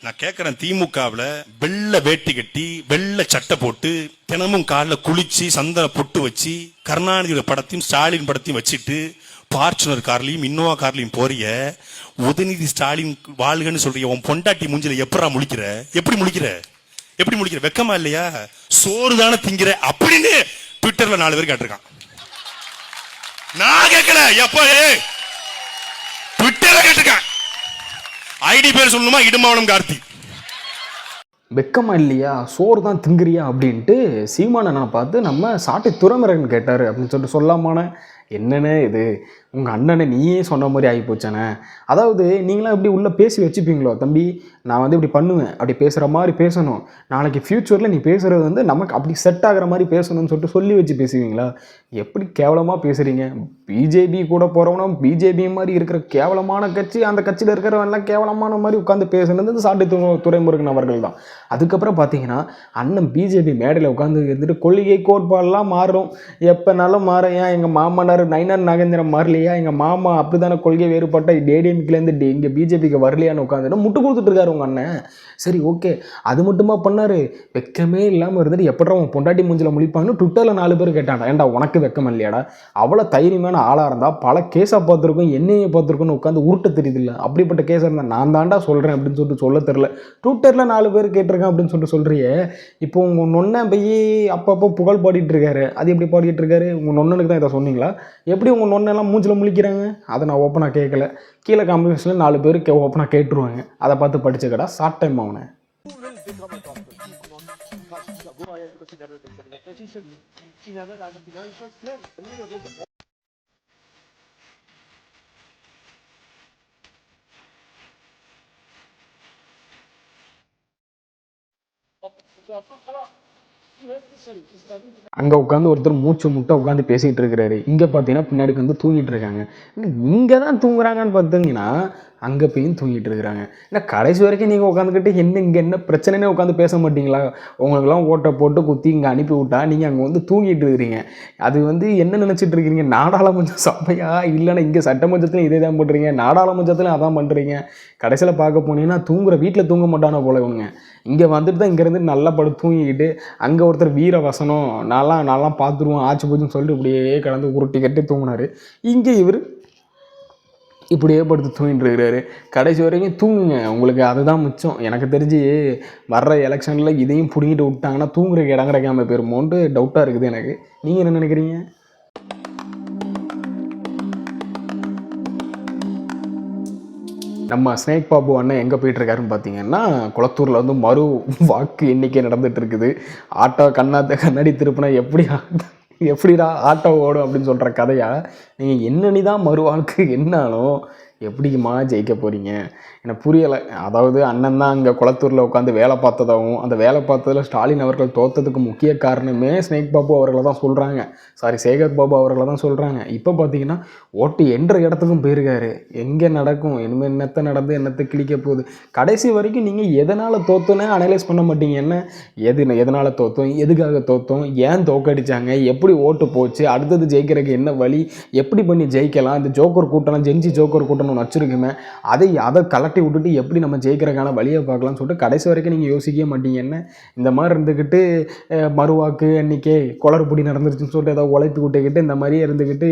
நான் கேட்கிறேன், திமுகவில் வெள்ளை வேட்டி கட்டி வெள்ளை சட்டை போட்டு தினமும் காலில் குளிச்சு சந்தன பொட்டு வச்சு கருணாநிதியோட படத்தையும் ஸ்டாலின் படத்தையும் வச்சுட்டு பார்ச்சுனர் கார்லையும் இன்னோவா கார்லையும் போறிய உதயநிதி ஸ்டாலின் வாழ்கன்னு சொல்றிய உன் பொண்டாட்டி மூஞ்சில எப்படா முழிக்கிற? எப்படி முழிக்கிற? எப்படி முழிக்கிற? வெக்கமா இல்லையா? சோறு தானே திங்கிற அப்படின்னு ட்விட்டர்ல 4 பேர் கேட்டிருக்கான். நான் கேட்கல, எப்ப ட்விட்டர்ல கேட்டிருக்கான். ஐடி பேர் சொல்லணுமா? இடுமாவனம் கார்த்தி. வெக்கமா இல்லையா, சோறு தான் திங்கிறியா அப்படின்ட்டு சீமானனை பார்த்து நம்ம சாட்டை துறைமுருகன் கேட்டார் அப்படின்னு சொல்லிட்டு சொல்லாமான என்னண்ணே இது, உங்கள் அண்ணனை நீயே சொன்ன மாதிரி ஆகி போச்சானே. அதாவது நீங்களாம் இப்படி உள்ளே பேசி வச்சுப்பீங்களோ தம்பி, நான் வந்து இப்படி பண்ணுவேன், அப்படி பேசுகிற மாதிரி பேசணும், நாளைக்கு ஃப்யூச்சரில் நீ பேசுகிறது வந்து நமக்கு அப்படி செட் ஆகிற மாதிரி பேசணும்னு சொல்லிட்டு சொல்லி வச்சு பேசுவீங்களா? எப்படி கேவலமாக பேசுகிறீங்க. பிஜேபி கூட போகிறவனா பிஜேபி மாதிரி இருக்கிற கேவலமான கட்சி, அந்த கட்சியில் இருக்கிறவன்லாம் கேவலமான மாதிரி உட்காந்து பேசுனது சாட்டை துரைமுருகன் அவர்கள் தான். அதுக்கப்புறம் பார்த்தீங்கன்னா அண்ணன் பிஜேபி மேடையில் உட்காந்து இருந்துட்டு கொள்கை கோட்பாடெல்லாம் மாறும், எப்போனாலும் மாற, ஏன் எங்கள் மாமனார் நயினார் நாகேந்திரன் மாறலையா, எங்கள் மாமா அப்படி தானே கொள்கை வேறுபட்ட ஏடிஎம்கேலேருந்து இங்கே பிஜேபிக்கு வரலையான்னு உட்காந்துட்டு முட்டு கொடுத்துட்ருக்காரு உங்கள் அண்ணன். சரி ஓகே, அது மட்டுமா பண்ணார்? வெக்கமே இல்லாமல் இருந்துட்டு எப்படா உன் பொண்டாட்டி மூஞ்சில் முழிப்பாங்கன்னு ட்விட்டரில் 4 பேர் கேட்டான்டா. ஏன்டா உனக்கு வெக்கம் இல்லையாடா? அவ்வளோ தைரியமான ஆளாக இருந்தால் பல கேஸாக பார்த்துருக்கோம், என்னையே பார்த்துருக்கோன்னு உட்காந்து உருட்ட தெரியுது இல்லை? அப்படிப்பட்ட கேஸாக இருந்தால் நான் தாண்டா சொல்கிறேன் அப்படின்னு சொல்லிட்டு சொல்ல தெரில. ட்விட்டரில் 4 பேர் கேட்டிருக்கேன் அப்படின்னு சொல்லிட்டு சொல்கிறியே. இப்போ உங்கள் நொன்னை போய் அப்பப்போ புகழ் பாடிட்டு இருக்காரு. அது எப்படி பாடிட்டு இருக்காரு? உங்கள் நொன்னனுக்கு தான் இதை சொன்னீங்களா? எப்படி உங்கள் நொன்னெல்லாம் மூஞ்சில் முழிக்கிறாங்க? அதை நான் ஓப்பனாக கேட்கல. கீழே காம்பினேஷனில் 4 பேர் ஓப்பனாக கேட்டுருவாங்க. அதை பார்த்து படிச்சுக்கடா ஷார்ட் டைம் அவனை. அங்கே உட்காந்து ஒருத்தர் மூச்சு முட்டை உட்காந்து பேசிகிட்டு இருக்கிறாரு. இங்கே பார்த்தீங்கன்னா பின்னாடி வந்து தூங்கிட்டு இருக்காங்க. இங்கே தான் தூங்குறாங்கன்னு பார்த்தீங்கன்னா அங்கே போயும் தூங்கிட்டு இருக்கிறாங்க. ஏன்னா கடைசி வரைக்கும் நீங்கள் உட்காந்துக்கிட்டு இங்கே என்ன பிரச்சனைனே உட்காந்து பேச மாட்டீங்களா? உங்களுக்கெல்லாம் ஓட்டை போட்டு குத்தி இங்கே அனுப்பி விட்டா நீங்கள் அங்கே வந்து தூங்கிட்டு இருக்கிறீங்க. அது வந்து என்ன நினச்சிட்டு இருக்கிறீங்க? நாடாளுமன்ற சபையா இல்லைன்னா இங்கே சட்டமன்றத்துலையும் இதே தான் பண்ணுறீங்க, நாடாளுமன்றத்துலையும் அதான் பண்ணுறீங்க. கடைசியில் பார்க்க போனீங்கன்னா தூங்குற வீட்டில் தூங்க மாட்டானோ போல இவனுங்க. இங்கே வந்துட்டு தான் இங்கேருந்து நல்லா படுத்து தூங்கிக்கிட்டு அங்கே ஒருத்தர் வீர வசனம் நான்லாம் பார்த்துருவோம் ஆச்சு போச்சுன்னு சொல்லிட்டு இப்படியே கடந்து உருட்டி கட்டி தூங்கினார். இங்கே இவர் இப்படியே படுத்து தூங்கிட்டு இருக்கிறாரு. கடைசி வரைக்கும் தூங்குங்க, உங்களுக்கு அதுதான் மிச்சம். எனக்கு தெரிஞ்சு வர்ற எலெக்ஷனில் இதையும் பிடிங்கிட்டு விட்டாங்கன்னா தூங்குறதுக்கு இடம் கிடைக்காம போயிருமோன்ட்டு டவுட்டாக இருக்குது எனக்கு. நீங்கள் என்ன நினைக்கிறீங்க? நம்ம ஸ்னேக் பாபு அண்ணன் எங்கே போயிட்டுருக்காருன்னு பார்த்தீங்கன்னா குளத்தூரில் வந்து மறு வாக்கு எண்ணிக்கை நடந்துகிட்டு இருக்குது. ஆட்டோ கண்ணாடி திருப்பினா எப்படிடா ஆட்டோ ஓடும் அப்படின்னு சொல்கிற கதையா? நீங்கள் என்னன்னு தான் மறு வாக்கு என்னாலும் எப்படிமா ஜெயிக்க போகிறீங்க எனக்கு புரியலை. அதாவது அண்ணன் தான் அங்கே குளத்தூரில் உட்காந்து வேலை பார்த்ததாகவும் அந்த வேலை பார்த்ததில் ஸ்டாலின் அவர்கள் தோற்றதுக்கு முக்கிய காரணமே ஸ்னேக் பாபு அவர்களை தான் சொல்கிறாங்க, சேகர் பாபு அவர்களை தான் சொல்கிறாங்க. இப்போ பார்த்தீங்கன்னா ஓட்டு என்ற இடத்துக்கும் போயிருக்காரு. எங்கே நடக்கும் இனிமேல், என்னத்தை நடந்து என்னத்தை கிழிக்க போகுது? கடைசி வரைக்கும் நீங்கள் எதனால் தோத்தோன்னே அனலைஸ் பண்ண மாட்டீங்க. என்ன எதனால் தோற்றோம், எதுக்காக தோற்றோம், ஏன் தோக்கடிச்சாங்க, எப்படி ஓட்டு போச்சு, அடுத்தது ஜெயிக்கிறதுக்கு என்ன வழி, எப்படி பண்ணி ஜெயிக்கலாம், இந்த ஜோக்கர் கூட்டம் ஜென்சி ஜோக்கர் கூட்டம்னு ஒன்று வச்சுருக்குமே அதை கலெக்ட் விட்டுட்டு எப்படி நம்ம ஜெயிக்கிறதுக்கான வழியை பார்க்கலாம்னு சொல்லிட்டு கடைசி வரைக்கும் நீங்கள் யோசிக்கவே மாட்டீங்க. என்ன இந்த மாதிரி இருந்துக்கிட்டு மறுவாக்கு எண்ணிக்கை குளறுபடி நடந்துருச்சுன்னு சொல்லிட்டு ஏதாவது உழைப்பு விட்டுக்கிட்டு இந்த மாதிரியே இருந்துக்கிட்டு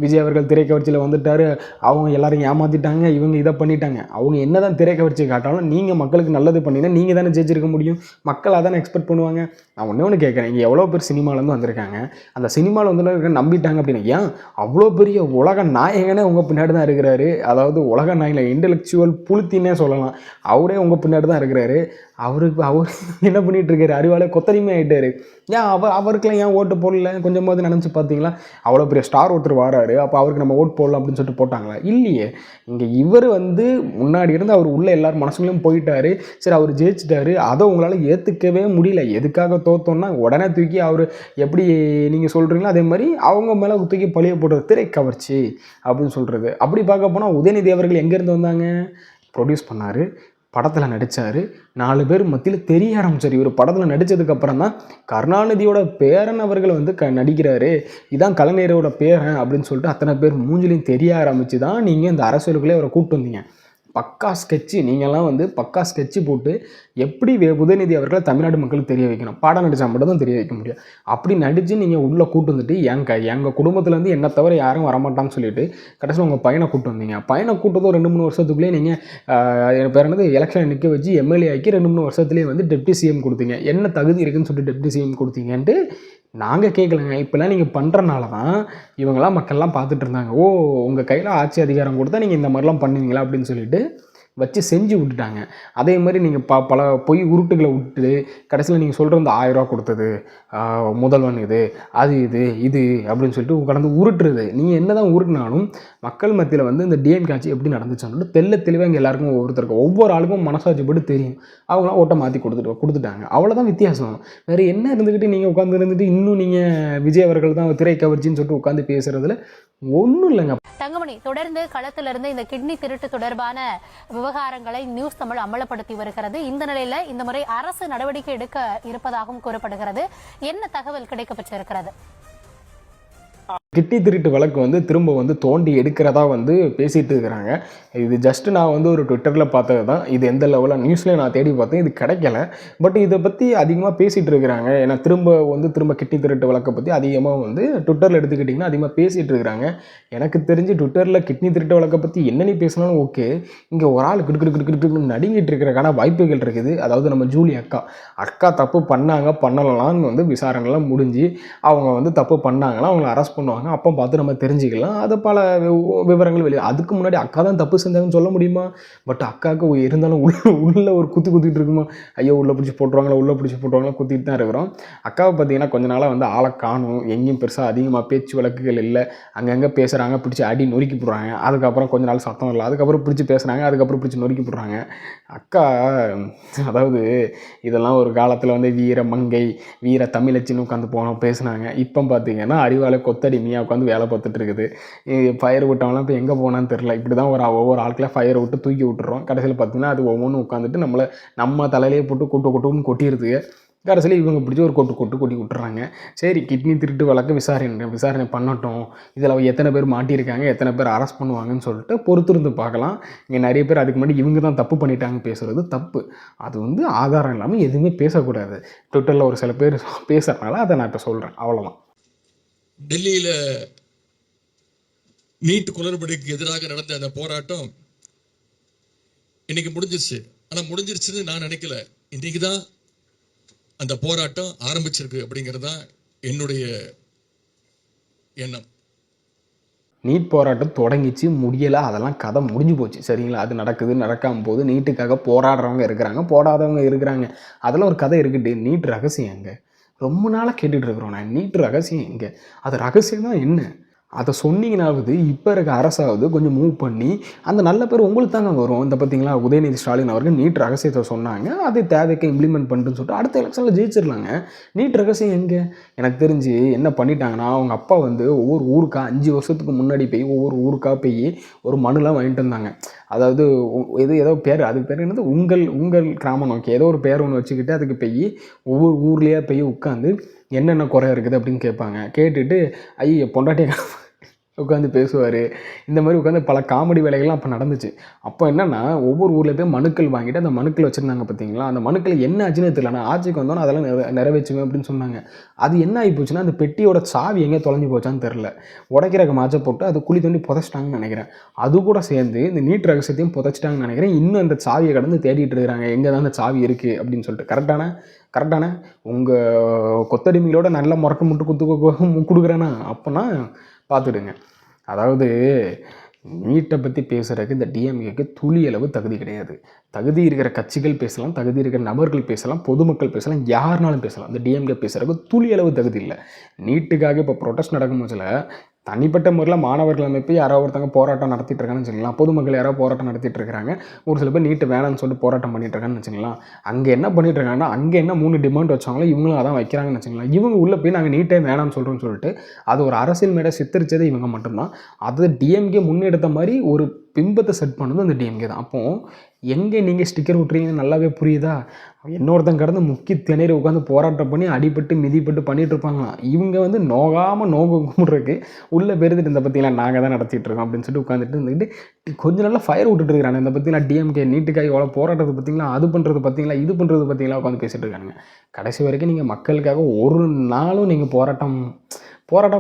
விஜய் அவர்கள் திரைக்கவர்ச்சியில் வந்துட்டார், அவங்க எல்லாரும் ஏமாற்றிட்டாங்க, இவங்க இதை பண்ணிட்டாங்க. அவங்க என்ன தான் திரைக்கவர்ச்சி காட்டாலும் நீங்கள் மக்களுக்கு நல்லது பண்ணினா நீங்கள் தானே ஜெயிச்சிருக்க முடியும். மக்கள் அதானே எக்ஸ்பெக்ட் பண்ணுவாங்க. நான் ஒன்று கேட்குறேன், இங்கே எவ்வளோ பேர் சினிமாலேருந்து வந்திருக்காங்க, அந்த சினிமாவில் வந்து நம்பிட்டாங்க அப்படின்னா ஏன் அவ்வளோ பெரிய உலக நாயகனே உங்கள் பின்னாடி தான் இருக்கிறாரு. அதாவது உலக நாயகன் இன்டெலெக்சுவல் புளுத்தின்னே சொல்லலாம், அவரே உங்கள் பின்னாடி தான் இருக்கிறாரு. அவர் என்ன பண்ணிகிட்டு இருக்காரு? அறிவாலே கொத்தரிமை ஆகிட்டாரு. ஏன் அவருக்கெல்லாம் ஏன் ஓட்டு போடல? கொஞ்சமாவது நினச்சி பார்த்தீங்களா? அவ்வளோ பெரிய ஸ்டார் ஒருத்தர் வராரு, அப்போ அவருக்கு நம்ம ஓட்டு போடலாம் அப்படின்னு சொல்லிட்டு போட்டாங்களா? இல்லையே. இங்கே இவர் வந்து முன்னாடி இருந்து அவர் உள்ள எல்லார் மனசுலையும் போயிட்டாரு. சரி, அவர் ஜெயிச்சிட்டாரு, அதை உங்களால் ஏற்றுக்கவே முடியல. எதுக்காக தோத்தோன்னா உடனே தூக்கி அவர் எப்படி நீங்கள் சொல்கிறீங்களோ அதே மாதிரி அவங்க மேலே தூக்கி பழிய போடுறது திரைக்கவர்ச்சி அப்படின்னு சொல்கிறது. அப்படி பார்க்க போனால் உதயநிதி அவர்கள் எங்கேருந்து வந்தாங்க? ப்ரொடியூஸ் பண்ணார், படத்தில் நடித்தார், 4 பேர் மத்தியில் தெரிய ஆரம்பித்தார். இவர் படத்தில் நடித்ததுக்கப்புறம் தான் கருணாநிதியோட பேரன் அவர்கள் வந்து நடிக்கிறாரு, இதான் கலைஞரோட பேரன் அப்படின்னு சொல்லிட்டு அத்தனை பேர் மூஞ்சிலையும் தெரிய ஆரம்பித்து தான் நீங்கள் இந்த அரசியலுக்குள்ளே அவரை கூப்பிட்டு வந்தீங்க. பக்கா ஸ்கெட்சு, நீங்கள்லாம் வந்து பக்கா ஸ்கெட்சு போட்டு எப்படி உதயநிதி அவர்களை தமிழ்நாடு மக்களுக்கு தெரிய வைக்கணும், பாடம் நடித்தா மட்டும் தான் தெரிய வைக்க முடியும். அப்படி நடித்து நீங்கள் உள்ளே கூட்டு வந்துட்டு எங்கள் குடும்பத்துலேருந்து என்னை தவிர யாரும் வரமாட்டான்னு சொல்லிட்டு கடைசியில் உங்கள் பையனை கூட்டு வந்தீங்க. பையனை கூட்டதும் 2-3 வருஷத்துக்குள்ளேயே நீங்கள் பேர் என்னது எலெக்ஷன் நிற்க வச்சு எம்எல்ஏ ஆக்கி 2-3 வருஷத்துலேயே வந்து டெப்டி சிஎம் கொடுத்தீங்க. என்ன தகுதி இருக்குன்னு சொல்லிட்டு டெப்டி சிஎம் கொடுத்தீங்கன்ட்டு நாங்கள் கேட்கலங்க. இப்போல்லாம் நீங்கள் பண்ணுறனால தான் இவங்கெல்லாம் மக்கள்லாம் பார்த்துட்டு இருந்தாங்க. ஓ, உங்கள் கையில் ஆட்சி அதிகாரம் கொடுத்தா நீங்கள் இந்த மாதிரிலாம் பண்ணுவீங்களா அப்படின்னு சொல்லிட்டு வச்சு செஞ்சு விட்டுட்டாங்க. அதே மாதிரி நீங்கள் பல பொய் உருட்டுகளை விட்டு கடைசியில் நீங்கள் சொல்கிற இந்த 1000 ரூபா கொடுத்தது முதல்வன் இது அப்படின்னு சொல்லிட்டு கடந்து உருட்டுறது. நீங்கள் என்ன தான் உருட்டினாலும் மக்கள் மத்தியில் வந்து இந்த டிஎம்கே ஆட்சி எப்படி நடந்துச்சுன்னு தெளிவாக இங்கே எல்லாருக்கும் ஒவ்வொரு ஆளுக்கும் மனசாட்சிப்பட்டு தெரியும். அவங்களாம் ஓட்டை மாற்றி கொடுத்துட்டாங்க. அவ்வளோதான் வித்தியாசம். வேறு என்ன இருந்துக்கிட்டு நீங்கள் உட்காந்துருந்துட்டு இன்னும் நீங்கள் விஜய் அவர்கள் தான் திரை கவர்ச்சின்னு சொல்லிட்டு உட்காந்து பேசுகிறதுல ஒன்றும் இல்லைங்க. தங்கமணி, தொடர்ந்து களத்திலிருந்து இந்த கிட்னி திருட்டு தொடர்பான விவகாரங்களை நியூஸ் தமிழ் அமலப்படுத்தி வருகிறது. இந்த நிலையில இந்த முறை அரசு நடவடிக்கை எடுக்க இருப்பதாகவும் கூறப்படுகிறது. என்ன தகவல் கிடைக்கப்பட்டிருக்கிறது? கிட்னி திருட்டு வழக்கு வந்து திரும்ப வந்து தோண்டி எடுக்கிறதா வந்து பேசிகிட்டு இருக்கிறாங்க. இது ஜஸ்ட்டு நான் வந்து ஒரு ட்விட்டரில் பார்த்தது தான். இது எந்த லெவலில் நியூஸ்லேயே நான் தேடி பார்த்தேன், இது கிடைக்கல. பட் இதை பற்றி அதிகமாக பேசிகிட்டு இருக்கிறாங்க. ஏன்னா திரும்ப கிட்னி திருட்டு வழக்கை பற்றி அதிகமாக வந்து ட்விட்டரில் எடுத்துக்கிட்டிங்கன்னா அதிகமாக பேசிகிட்டு இருக்கிறாங்க. எனக்கு தெரிஞ்சு ட்விட்டரில் கிட்னி திருட்டு வழக்கை பற்றி என்னென்ன பேசினாலும் ஓகே, இங்கே ஒரு ஆள் கிட்டு நடுங்கிட்டு இருக்கிறக்கான வாய்ப்புகள் இருக்குது. அதாவது நம்ம ஜூலி அக்கா தப்பு பண்ணலான்னு வந்து விசாரணைலாம் முடிஞ்சு அவங்க வந்து தப்பு பண்ணாங்கன்னா அவங்கள அரெஸ்ட் பண்ணுவாங்க. அப்போ பார்த்து நம்ம தெரிஞ்சுக்கலாம். அது பல விவரங்கள் வெளியே. அதுக்கு முன்னாடி அக்கா தான் தப்பு செஞ்சாங்கன்னு சொல்ல முடியுமா? பட் அக்காவுக்கு இருந்தாலும் உள்ள ஒரு குத்திட்டு இருக்குமா, ஐயோ உள்ளே பிடிச்சி போட்டுருவாங்களா குத்திட்டு தான் இருக்கிறோம். அக்காவை பார்த்தீங்கன்னா கொஞ்ச நாளாக வந்து ஆளை காணும், எங்கேயும் பெருசாக அதிகமாக பேச்சு வழக்குகள் இல்லை. அங்கங்கே பேசுகிறாங்க, பிடிச்சி அடி நொறுக்கி போடுறாங்க. அதுக்கப்புறம் கொஞ்ச நாள் சத்தம் இல்லை, அதுக்கப்புறம் பிடிச்சி பேசுகிறாங்க, அதுக்கப்புறம் பிடிச்சி நொறுக்கி போடுறாங்க. அக்கா அதாவது இதெல்லாம் ஒரு காலத்தில் வந்து வீர தமிழச்சின்னு உட்காந்து பேசுனாங்க. இப்போ பார்த்தீங்கன்னா அறிவாலை கொத்தடிமையாக உட்காந்து வேலை பார்த்துட்டு இருக்குது. ஃபயர் விட்டவங்களாம் இப்போ எங்கே போனான்னு தெரில. இப்படி தான் ஒவ்வொரு ஆட்களாக ஃபயரை விட்டு தூக்கி விட்டுறோம். கடைசியில் பார்த்தீங்கன்னா அது ஒவ்வொன்றும் உட்காந்துட்டு நம்ம தலையிலே போட்டு கொட்டுன்னு கொட்டிடுது. கடைசியில் இவங்க பிடிச்சி ஒரு கொட்டி விட்டுறாங்க. சரி, கிட்னி திருட்டு வழக்கு விசாரணை பண்ணட்டும், இதில் எத்தனை பேர் மாட்டியிருக்காங்க, எத்தனை பேர் அரெஸ்ட் பண்ணுவாங்கன்னு சொல்லிட்டு பொறுத்திருந்து பார்க்கலாம். இங்கே நிறைய பேர் அதுக்கு முன்னாடி இவங்க தான் தப்பு பண்ணிட்டாங்க பேசுகிறது தப்பு. அது வந்து ஆதாரம் இல்லாமல் எதுவுமே பேசக்கூடாது. ட்விட்டரில் ஒரு சில பேர் பேசுகிறதுனால அதை நான் இப்போ சொல்கிறேன், அவ்வளோதான். டெல்லியில் நீட் குளறுபடிக்கு எதிராக நடந்த அந்த போராட்டம் இன்னைக்கு முடிஞ்சிருச்சு. ஆனால் முடிஞ்சிருச்சுன்னு நான் நினைக்கல. இன்னைக்கு தான் அந்த போராட்டம் ஆரம்பிச்சிருக்கு அப்படிங்கிறது தான் என்னுடைய எண்ணம். நீட் போராட்டம் தொடங்கிச்சு, முடியலை, அதெல்லாம் கதை முடிஞ்சு போச்சு. சரிங்களா? அது நடக்காமல் போது நீட்டுக்காக போராடுறவங்க இருக்கிறாங்க, போடாதவங்க இருக்கிறாங்க. அதெல்லாம் ஒரு கதை இருக்குட்டு. நீட் ரகசியம் எங்கே? ரொம்ப நாளாக கேட்டுட்டு இருக்கிறோம் நான். நீட் ரகசியம் எங்கே? அது ரகசியம் தான் என்ன? அதை சொன்னீங்கன்னாவது இப்போ இருக்க அரசாவது கொஞ்சம் மூவ் பண்ணி அந்த நல்ல பேர் உங்களுக்கு தாங்க வரும். இந்த பார்த்தீங்களா, உதயநிதி ஸ்டாலின் அவர்கள் நீட் ரகசியத்தை சொன்னாங்க, அது தேவைக்கு இம்ப்ளிமெண்ட் பண்ணிட்டுன்னு சொல்லிட்டு அடுத்த எலெக்ஷனில் ஜெயிச்சிடலாங்க. நீட் ரகசியம் எங்கே? எனக்கு தெரிஞ்சு என்ன பண்ணிட்டாங்கன்னா, அவங்க அப்பா வந்து ஒவ்வொரு ஊருக்கா 5 வருஷத்துக்கு முன்னாடி போய் ஒவ்வொரு ஊருக்காக போய் ஒரு மனுலாம் வாங்கிட்டு வந்தாங்க. அதாவது ஏதோ பேர், அதுக்கு பேர் என்னது, உங்கள் கிராமம் நோக்கி ஏதோ ஒரு பேர் ஒன்று வச்சுக்கிட்டு அதுக்கு போய் ஒவ்வொரு ஊர்லேயே போய் உட்காந்து என்னென்ன குறை இருக்குது அப்படின்னு கேட்பாங்க. கேட்டுட்டு ஐயோ பொண்டாட்டியை உட்காந்து பேசுவார். இந்த மாதிரி உட்காந்து பல காமெடி வேலைகள்லாம் அப்போ நடந்துச்சு. அப்போ என்னென்னா, ஒவ்வொரு ஊரில் போய் மனுக்கள் வாங்கிட்டு அந்த மனுக்கள் வச்சுருந்தாங்க பார்த்தீங்களா. அந்த மனுக்கள் என்ன ஆச்சுன்னு தெரியல. நான் ஆட்சிக்கு வந்தோன்னா அதெல்லாம் நிறைவேற்றுவேன் அப்படின்னு சொன்னாங்க. அது என்ன ஆகி போச்சுன்னா, அந்த பெட்டியோட சாவி எங்கே தொலைஞ்சு போச்சான்னு தெரில. உடைக்கிறக்க மாச்சை போட்டு அது குழி தோண்டி புதைச்சிட்டாங்கன்னு நினைக்கிறேன். அது கூட சேர்ந்து இந்த நீட் ரகசியத்தையும் புதைச்சிட்டாங்கன்னு நினைக்கிறேன். இன்னும் அந்த சாவியை கடந்து தேடிட்டு இருக்கிறாங்க, எங்கே தான் அந்த சாவி இருக்குது அப்படின்னு சொல்லிட்டு. கரெக்டான உங்கள் கொத்தடிமைகளோட நல்ல முட்டு கொடுக்குறேன்னா அப்போனா பார்த்துடுங்க. அதாவது நீட்டை பற்றி பேசுகிறதுக்கு இந்த டிஎம்கேக்கு துளி அளவு தகுதி கிடையாது. தகுதி இருக்கிற கட்சிகள் பேசலாம், தகுதி இருக்கிற நபர்கள் பேசலாம், பொதுமக்கள் பேசலாம், யாருனாலும் பேசலாம். இந்த டிஎம்கே பேசுகிறதுக்கு துளி அளவு தகுதி இல்லை. நீட்டுக்காக இப்போ ப்ரொட்டஸ்ட் நடக்கும்போதில் தனிப்பட்ட முறையில் மாணவர்கள் அமைப்பு யாராவது ஒருத்தங்க போராட்டம் நடத்திட்டு இருக்காங்கன்னு வச்சுக்கலாம், பொதுமக்கள் யாராவது போராட்டம் நடத்திட்டு இருக்கிறாங்க, ஒரு சில பேர் நீட்டு வேணான்னு சொல்லிட்டு போராட்டம் பண்ணிட்டு இருக்காங்கன்னு வச்சுக்கலாம். அங்கே என்ன பண்ணிட்டு இருக்காங்கன்னா, அங்கே என்ன 3 டிமாண்ட் வச்சாங்களோ இவங்களும் அதான் வைக்கிறாங்கன்னு வச்சுக்கலாம். இவங்க உள்ளே போய் நாங்கள் நீட்டே வேணாம்னு சொல்கிறோன்னு சொல்லிட்டு அது ஒரு அரசியல் மேடை சித்தரித்தது இவங்க மட்டும்தான். அது டிஎம்கே முன்னெடுத்த மாதிரி ஒரு பிம்பத்தை செட் பண்ணது அந்த டிஎம்கே தான். அப்போது எங்கே நீங்கள் ஸ்டிக்கர் விட்றீங்கன்னு நல்லாவே புரியுதா? இன்னொருத்தன் கடந்து முக்கி திணறி உட்காந்து போராட்டம் பண்ணி அடிபட்டு மிதிப்பட்டு பண்ணிகிட்டு இருப்பாங்களாம். இவங்க வந்து நோகாமல் கும்பிட்றதுக்கு உள்ளே பெருந்துட்டு இந்த பற்றிலாம் நாங்கள் தான் நடத்திட்டு இருக்கோம் அப்படின்னு சொல்லிட்டு உட்காந்துட்டு இருந்துக்கிட்டு கொஞ்சம் நல்லா ஃபயர் விட்டுட்டு இருக்கிறாங்க. இந்த பற்றிலாம் டிஎம்கே நீட்டுக்காக எவ்வளோ போராட்டத்தை பார்த்தீங்களா, அது பண்ணுறது பார்த்தீங்களா, இது பண்ணுறது பார்த்தீங்களா உட்காந்து பேசிகிட்டு இருக்காங்க. கடைசி வரைக்கும் நீங்கள் மக்களுக்காக ஒரு நாளும் நீங்கள் போராட்டம்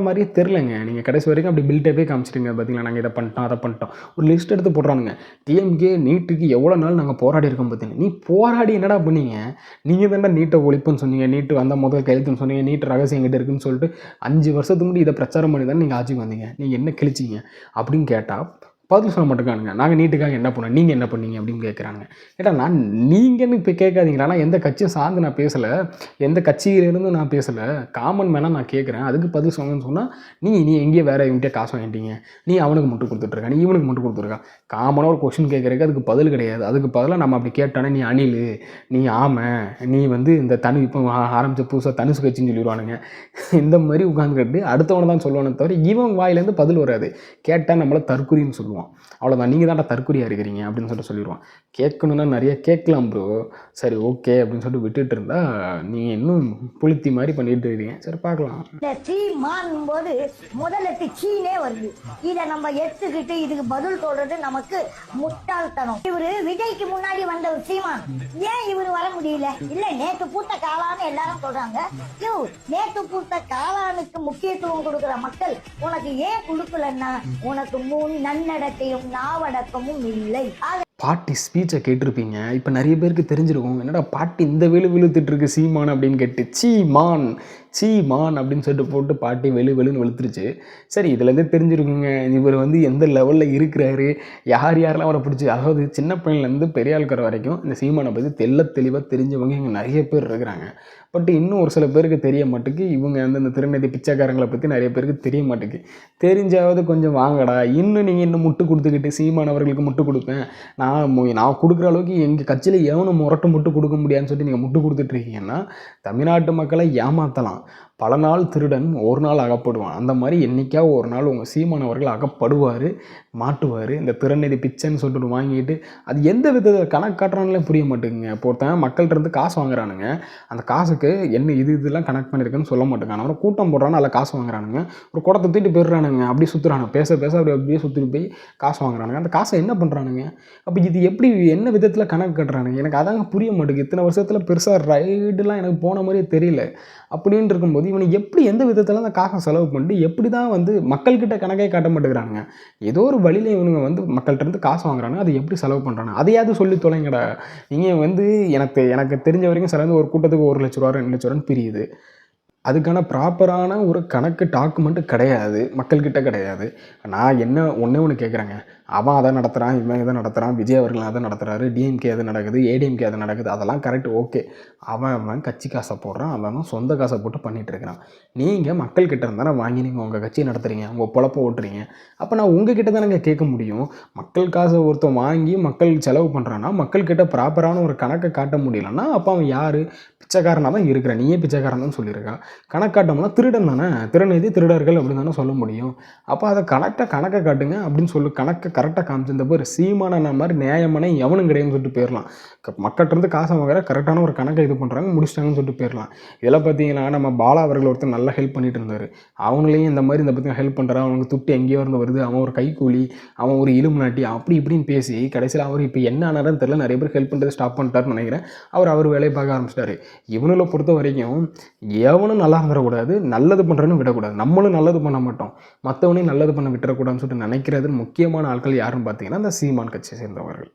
மாதிரியே தெரிலங்க. நீங்கள் கடைசி வரைக்கும் அப்படி பில்டப்பே காமிச்சிட்டுங்க. பார்த்தீங்களா, நாங்கள் இதை பண்ணிட்டோம் அதை பண்ணிட்டோம் ஒரு லிஸ்ட் எடுத்து போடுறானுங்க. டிஎம்கே நீட்டுக்கு எவ்வளோ நாள் நாங்கள் போராடி இருக்கோம் பார்த்தீங்கன்னா, நீ போராடி என்னடா பண்ணீங்க? நீங்கள் தானே நீட்டை ஒழிப்புன்னு சொன்னீங்க, நீட்டு வந்த முதல் கையெழுத்துன்னு சொன்னீங்க, நீட்டு ரகசியம் கிட்ட இருக்குன்னு சொல்லிட்டு 5 வருஷத்துக்கு முன்னாடி இதை பிரச்சாரம் பண்ணி தானே நீங்கள் ஆட்சிக்கு வந்தீங்க. நீங்கள் என்ன கிழிச்சிங்க அப்படின்னு கேட்டால் பதில் சொல்ல மாட்டேங்கானுங்க. நாங்கள் நீட்டுக்காக என்ன பண்ணோம், நீங்கள் என்ன பண்ணீங்க அப்படின்னு கேட்குறாங்க. கேட்டால் நான் நீங்கன்னு இப்போ கேட்காதீங்களா, நான் எந்த கட்சியும் சார்ந்து நான் பேசலை, எந்த கட்சியிலேருந்து நான் பேசலை, காமன் மேனாக நான் கேட்குறேன். அதுக்கு பதில் சொல்லுங்கன்னு சொன்னால் நீ எங்கேயே வேறு இவன்கிட்ட காசு வாங்கிட்டீங்க, நீ அவனுக்கு மட்டும் கொடுத்துட்ருக்க, நீ இவனுக்கு மட்டும் கொடுத்துருக்கா. காமனாக ஒரு கொஸ்டின் கேட்குறதுக்கு அதுக்கு பதில் கிடையாது. அதுக்கு பதிலாக நம்ம அப்படி கேட்டானே நீ அணில், நீ ஆமை, நீ வந்து இந்த இப்போ ஆரம்பித்த புதுசாக தனுசு கட்சின்னு சொல்லிடுவானுங்க. இந்த மாதிரி உட்காந்துக்கிட்டு அடுத்தவனை தான் சொல்லுவானே தவிர இவன் வாயிலேருந்து பதில் வராது. கேட்டால் நம்மளை தற்குறின்னு சொல்லுவான். அவ்வளோதான், நீங்கள் தான்டா தற்குறியாக இருக்கிறீங்க அப்படின்னு சொல்லிடுவான். கேட்கணுன்னா நிறைய கேட்கலாம் ப்ரோ, சரி ஓகே அப்படின்னு சொல்லிட்டு விட்டுட்டு இருந்தா நீங்கள் இன்னும் புளுத்தி மாதிரி பண்ணிட்டு இருக்கீங்க. சரி பார்க்கலாம். இந்த சீ மாறும் போது முதல்ல சீனே வருது. இதை நம்ம எடுத்துக்கிட்டு இதுக்கு பதில் சொல்றது நமக்கு முட்டாள்தனம். இவரு விஜய்க்கு முன்னாடி வந்த ஒரு சீமான், ஏன் இவரு வர முடியல? இல்ல நேத்து பூத்த காளான்னு எல்லாரும் சொல்றாங்க. நேத்து பூத்த காளானுக்கு முக்கியத்துவம் கொடுக்குற மக்கள் உனக்கு ஏன் கொடுக்கலன்னா உனக்கு நன்னடத்தையும் நாவடக்கமும் இல்லை. பாட்டி ஸ்பீச்சை கேட்டிருப்பீங்க. இப்போ நிறைய பேருக்கு தெரிஞ்சிருக்கும், என்னடா பாட்டி இந்த வெளுத்துட்டு இருக்கு சீமான் அப்படின்னு கேட்டு சீமான் அப்படின்னு சொல்லிட்டு போட்டு பாட்டி வெளுன்னு வெளுத்துருச்சு. சரி, இதுலேருந்தே தெரிஞ்சிருக்குங்க இவர் வந்து எந்த லெவலில் இருக்கிறாரு, யாரெல்லாம் அவரை பிடிச்சி. அதாவது சின்ன பையன்லேருந்து பெரிய ஆளுக்கிற வரைக்கும் இந்த சீமானை பற்றி தெளிவாக தெரிஞ்சவங்க இங்கே நிறைய பேர் இருக்கிறாங்க. பட் இன்னும் ஒரு சில பேருக்கு தெரிய மாட்டேங்குது. இவங்க வந்து இந்த திருநெல்வேலி பிச்சைக்காரங்களை பற்றி நிறைய பேருக்கு தெரிய மாட்டேங்குது. தெரிஞ்சாவது கொஞ்சம் வாங்கடா, இன்னும் முட்டு கொடுத்துக்கிட்டு சீமானவர்களுக்கு முட்டு கொடுப்பேன், நான் கொடுக்குற அளவுக்கு எங்கள் கட்சியில் எவனும் முட்டு கொடுக்க முடியாதுன்னு சொல்லிட்டு நீங்கள் முட்டு கொடுத்துட்ருக்கீங்கன்னா தமிழ்நாட்டு மக்களை ஏமாற்றலாம். பல நாள் திருடன் ஒரு நாள் அகப்படுவான். அந்த மாதிரி என்றைக்கா ஒரு நாள் உங்கள் சீமானவர்கள் அகப்படுவார், மாட்டுவார். இந்த திருநெல்வேலி பிச்சைன்னு சொல்லிட்டு வாங்கிட்டு அது எந்த விதத்தில் கணக்கு காட்டுறானுலே புரிய மாட்டேங்குங்க. இப்போ ஒருத்தன் மக்கள்கிட்ட இருந்து காசு வாங்குறானுங்க, அந்த காசுக்கு என்ன இதெல்லாம் கனெக்ட் பண்ணியிருக்குன்னு சொல்ல மாட்டேங்கான. அவனை கூட்டம் போடுறான்னு அதில் காசு வாங்குறானுங்க, ஒரு குடத்தை தூக்கிட்டு போயிடுறானுங்க, அப்படியே சுற்றுறானுங்க, பேச அப்படியே சுற்றிட்டு போய் காசு வாங்குறானுங்க. அந்த காசை என்ன பண்ணுறானுங்க? அப்போ இது எப்படி என்ன விதத்தில் கணக்கு கட்டுறானுங்க? எனக்கு அதாங்க புரிய மாட்டேங்குது. இத்தனை வருஷத்தில் பெருசாக ரைடுலாம் எனக்கு போன மாதிரியே தெரியல. அப்படின்னு இருக்கும்போது இவனுக்கு எப்படி எந்த விதத்தில் அந்த காசை செலவு பண்ணிட்டு எப்படி தான் வந்து மக்கள்கிட்ட கணக்கே காட்ட மாட்டேங்கிறானுங்க. ஏதோ ஒரு வழியில் இவனுங்க வந்து மக்கள்கிட்ட இருந்து காசு வாங்குறாங்க, அது எப்படி செலவு பண்ணுறாங்க அதையாவது சொல்லி தொலைங்கடா. நீங்கள் வந்து எனக்கு தெரிஞ்ச வரைக்கும் சில ஒரு கூட்டத்துக்கு 1 லட்ச ரூபா 2 லட்ச ரூபான்னு பிரியுது. அதுக்கான ப்ராப்பரான ஒரு கணக்கு டாக்குமெண்ட்டு கிடையாது, மக்கள்கிட்ட கிடையாது. நான் ஒன்று கேட்குறேங்க, அவன் அதை நடத்துகிறான், இவன் இதை நடத்துகிறான், விஜய் அவர்கள் அதை நடத்துகிறாரு, டிஎம்கே அது நடக்குது, ஏடிஎம்கே அது நடக்குது, அதெல்லாம் கரெக்ட் ஓகே. அவன் கட்சி காசை போடுறான், அவன் சொந்த காசை போட்டு பண்ணிகிட்டு இருக்கிறான். நீங்கள் மக்கள்கிட்ட இருந்தால் வாங்கி நீங்கள் உங்கள் கட்சியை நடத்துகிறீங்க, உங்கள் பொழப்பை ஓட்டுறீங்க. அப்போ நான் உங்ககிட்ட தானே கேட்க முடியும். மக்கள் காசை ஒருத்தன் வாங்கி மக்கள் செலவு பண்ணுறான்னா மக்கள்கிட்ட ப்ராப்பரான ஒரு கணக்கை காட்ட முடியலன்னா அப்போ அவன் யார்? பிச்சைக்காரனாக தான் இருக்கிறான். நீயே பிச்சைக்காரன் தான் சொல்லியிருக்கா. கணக்காட்டோம்னா திருடன் தானே, திருநெதி திருடர்கள் அப்படின்னு தானே சொல்ல முடியும். அப்போ அதை கணக்கை காட்டுங்க அப்படின்னு சொல்லி கணக்கை கரெக்டாக காமிச்சிருந்தப்போ ஒரு சீமான மாதிரி நியாயமான எவனும் கிடையாதுன்னு சொல்லிட்டு போயிடலாம். மக்கள்கிட்ட காசை வாங்குற கரெக்டான ஒரு கணக்கை இது பண்ணுறாங்க, முடிச்சிட்டாங்கன்னு சொல்லிட்டு போயிடலாம். இதெல்லாம் பார்த்தீங்கன்னா நம்ம பாலா அவர்கள் ஒருத்தர் நல்லா ஹெல்ப் பண்ணிட்டு இருந்தார். அவங்களையும் இந்த மாதிரி பற்றி ஹெல்ப் பண்ணுறான், அவனுக்கு துட்டு எங்கேயோ இருந்து வருது, அவன் ஒரு கைக்கூலி, அவன் ஒரு இலுமினாட்டி அப்படி இப்படின்னு பேசி கடைசியில் அவர் இப்போ என்ன ஆனாருன்னு தெரியல, நிறைய பேர் ஹெல்ப் பண்ணுறது ஸ்டாப் பண்ணிட்டாருன்னு நினைக்கிறேன். அவர் வேலையை பார்க்க ஆரம்பிச்சிட்டாரு. இவனுங்களை பொறுத்த வரைக்கும் எவனும் நல்லா இருந்துடக்கூடாது, நல்லது பண்ணுறேன்னு விடக்கூடாது. நம்மளும் நல்லது பண்ண மாட்டோம், மற்றவனையும் நல்லது பண்ண விட்டுறக்கூடாதுன்னு சொல்லிட்டு நினைக்கிறது முக்கியமான ஆட்கள் யாருன்னு பார்த்தீங்கன்னா அந்த சீமான் கட்சியை சேர்ந்தவர்கள்.